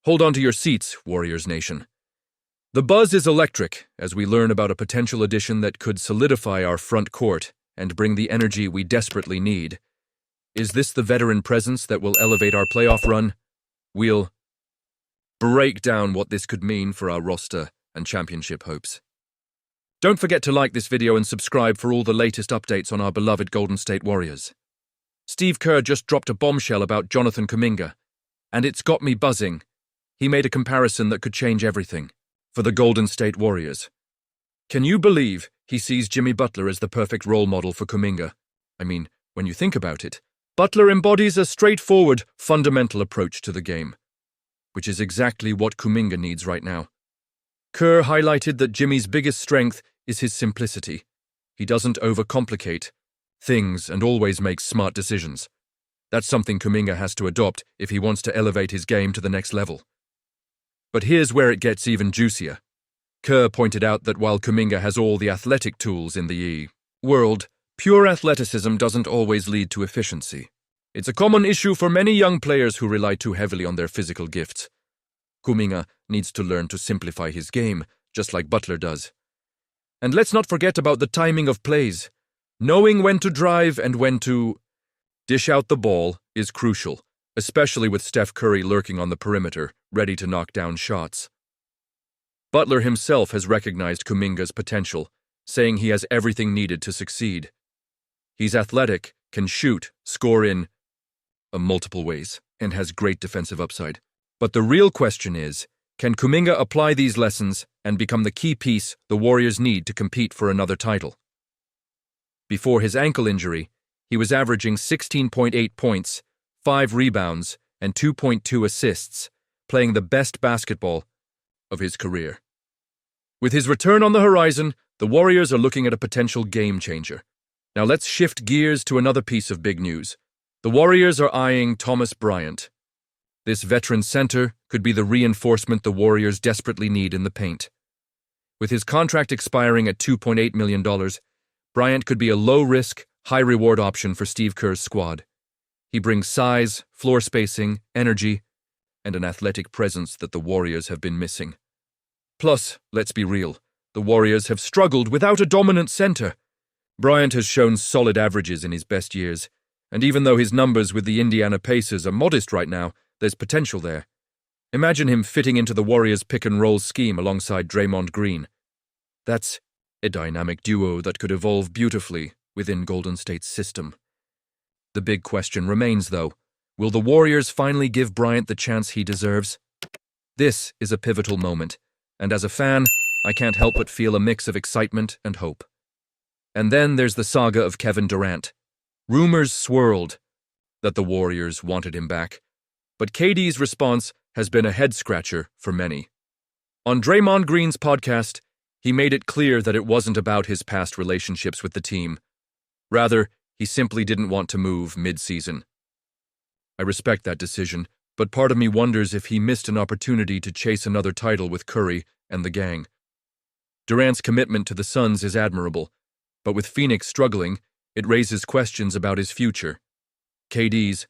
Hold on to your seats, Warriors Nation. The buzz is electric as we learn about a potential addition that could solidify our front court and bring the energy we desperately need. Is this the veteran presence that will elevate our playoff run? We'll break down what this could mean for our roster and championship hopes. Don't forget to like this video and subscribe for all the latest updates on our beloved Golden State Warriors. Steve Kerr just dropped a bombshell about Jonathan Kuminga, and it's got me buzzing. He made a comparison that could change everything for the Golden State Warriors. Can you believe he sees Jimmy Butler as the perfect role model for Kuminga? I mean, when you think about it, Butler embodies a straightforward, fundamental approach to the game, which is exactly what Kuminga needs right now. Kerr highlighted that Jimmy's biggest strength is his simplicity. He doesn't overcomplicate things and always makes smart decisions. That's something Kuminga has to adopt if he wants to elevate his game to the next level. But here's where it gets even juicier. Kerr pointed out that while Kuminga has all the athletic tools in the world, pure athleticism doesn't always lead to efficiency. It's a common issue for many young players who rely too heavily on their physical gifts. Kuminga needs to learn to simplify his game, just like Butler does. And let's not forget about the timing of plays. Knowing when to drive and when to dish out the ball is crucial, especially with Steph Curry lurking on the perimeter, ready to knock down shots. Butler himself has recognized Kuminga's potential, saying he has everything needed to succeed. He's athletic, can shoot, score in multiple ways, and has great defensive upside. But the real question is, can Kuminga apply these lessons and become the key piece the Warriors need to compete for another title? Before his ankle injury, he was averaging 16.8 points, 5 rebounds, and 2.2 assists, playing the best basketball of his career. With his return on the horizon, the Warriors are looking at a potential game changer. Now let's shift gears to another piece of big news. The Warriors are eyeing Thomas Bryant. This veteran center could be the reinforcement the Warriors desperately need in the paint. With his contract expiring at $2.8 million, Bryant could be a low-risk, high-reward option for Steve Kerr's squad. He brings size, floor spacing, energy, and an athletic presence that the Warriors have been missing. Plus, let's be real, the Warriors have struggled without a dominant center. Bryant has shown solid averages in his best years, and even though his numbers with the Indiana Pacers are modest right now, there's potential there. Imagine him fitting into the Warriors' pick-and-roll scheme alongside Draymond Green. That's a dynamic duo that could evolve beautifully within Golden State's system. The big question remains, though. Will the Warriors finally give Bryant the chance he deserves? This is a pivotal moment, and as a fan, I can't help but feel a mix of excitement and hope. And then there's the saga of Kevin Durant. Rumors swirled that the Warriors wanted him back, but KD's response has been a head-scratcher for many. On Draymond Green's podcast, he made it clear that it wasn't about his past relationships with the team. Rather, he simply didn't want to move mid-season. I respect that decision, but part of me wonders if he missed an opportunity to chase another title with Curry and the gang. Durant's commitment to the Suns is admirable, but with Phoenix struggling, it raises questions about his future. KD's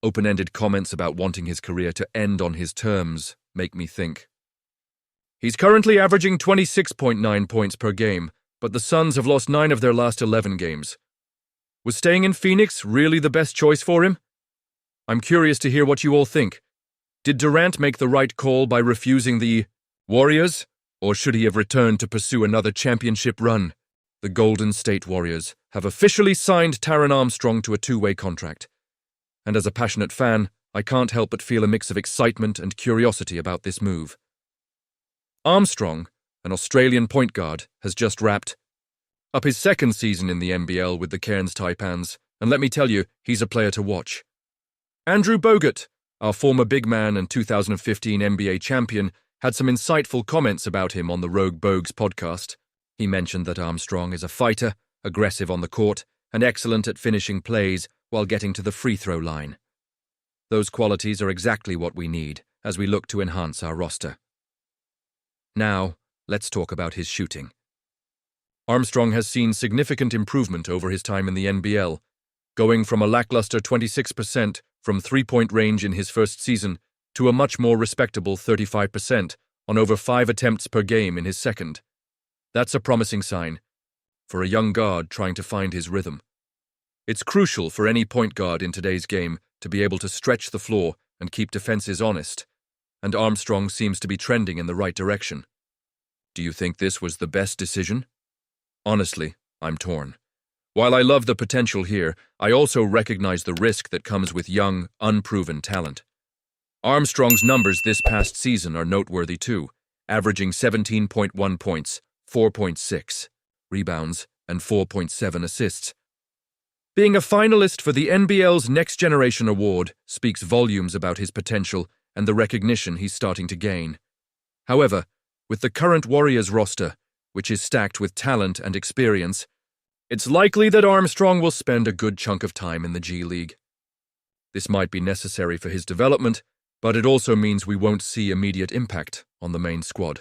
open-ended comments about wanting his career to end on his terms make me think. He's currently averaging 26.9 points per game, but the Suns have lost 9 of their last 11 games. Was staying in Phoenix really the best choice for him? I'm curious to hear what you all think. Did Durant make the right call by refusing the Warriors, or should he have returned to pursue another championship run? The Golden State Warriors have officially signed Taron Armstrong to a 2-way contract. And as a passionate fan, I can't help but feel a mix of excitement and curiosity about this move. Armstrong, an Australian point guard, has just wrapped up his second season in the NBL with the Cairns Taipans, and let me tell you, he's a player to watch. Andrew Bogut, our former big man and 2015 NBA champion, had some insightful comments about him on the Rogue Bogues podcast. He mentioned that Armstrong is a fighter, aggressive on the court, and excellent at finishing plays while getting to the free throw line. Those qualities are exactly what we need as we look to enhance our roster. Now, let's talk about his shooting. Armstrong has seen significant improvement over his time in the NBL, going from a lackluster 26% from three-point range in his first season to a much more respectable 35% on over 5 attempts per game in his second. That's a promising sign for a young guard trying to find his rhythm. It's crucial for any point guard in today's game to be able to stretch the floor and keep defenses honest, and Armstrong seems to be trending in the right direction. Do you think this was the best decision? Honestly, I'm torn. While I love the potential here, I also recognize the risk that comes with young, unproven talent. Armstrong's numbers this past season are noteworthy too, averaging 17.1 points, 4.6 rebounds, and 4.7 assists. Being a finalist for the NBL's Next Generation Award speaks volumes about his potential and the recognition he's starting to gain. However, with the current Warriors roster, which is stacked with talent and experience, it's likely that Armstrong will spend a good chunk of time in the G League. This might be necessary for his development, but it also means we won't see immediate impact on the main squad.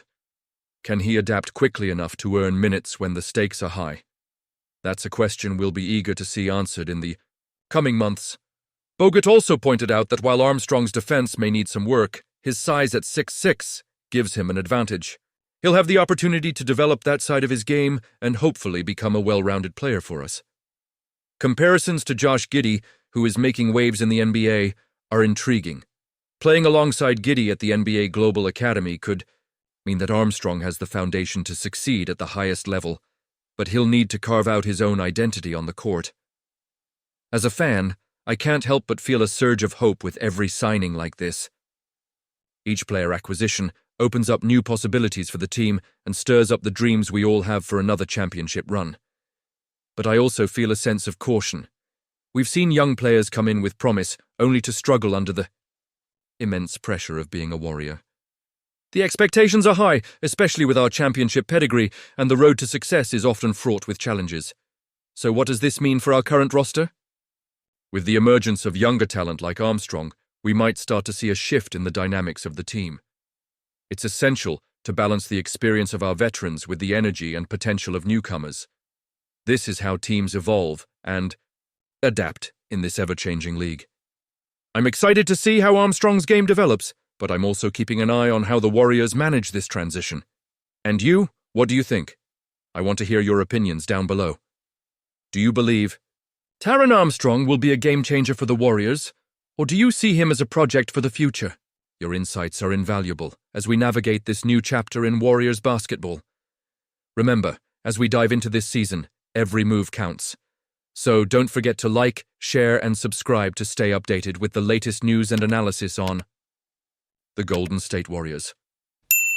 Can he adapt quickly enough to earn minutes when the stakes are high? That's a question we'll be eager to see answered in the coming months. Bogut also pointed out that while Armstrong's defense may need some work, his size at 6'6" gives him an advantage. He'll have the opportunity to develop that side of his game and hopefully become a well-rounded player for us. Comparisons to Josh Giddey, who is making waves in the NBA, are intriguing. Playing alongside Giddey at the NBA Global Academy could mean that Armstrong has the foundation to succeed at the highest level, but he'll need to carve out his own identity on the court. As a fan, I can't help but feel a surge of hope with every signing like this. Each player acquisition opens up new possibilities for the team and stirs up the dreams we all have for another championship run. But I also feel a sense of caution. We've seen young players come in with promise only to struggle under the immense pressure of being a Warrior. The expectations are high, especially with our championship pedigree, and the road to success is often fraught with challenges. So what does this mean for our current roster? With the emergence of younger talent like Armstrong, we might start to see a shift in the dynamics of the team. It's essential to balance the experience of our veterans with the energy and potential of newcomers. This is how teams evolve and adapt in this ever-changing league. I'm excited to see how Armstrong's game develops, but I'm also keeping an eye on how the Warriors manage this transition. And you, what do you think? I want to hear your opinions down below. Do you believe Taron Armstrong will be a game-changer for the Warriors, or do you see him as a project for the future? Your insights are invaluable as we navigate this new chapter in Warriors basketball. Remember, as we dive into this season, every move counts. So don't forget to like, share, and subscribe to stay updated with the latest news and analysis on the Golden State Warriors.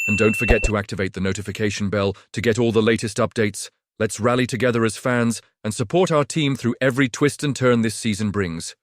And don't forget to activate the notification bell to get all the latest updates. Let's rally together as fans and support our team through every twist and turn this season brings.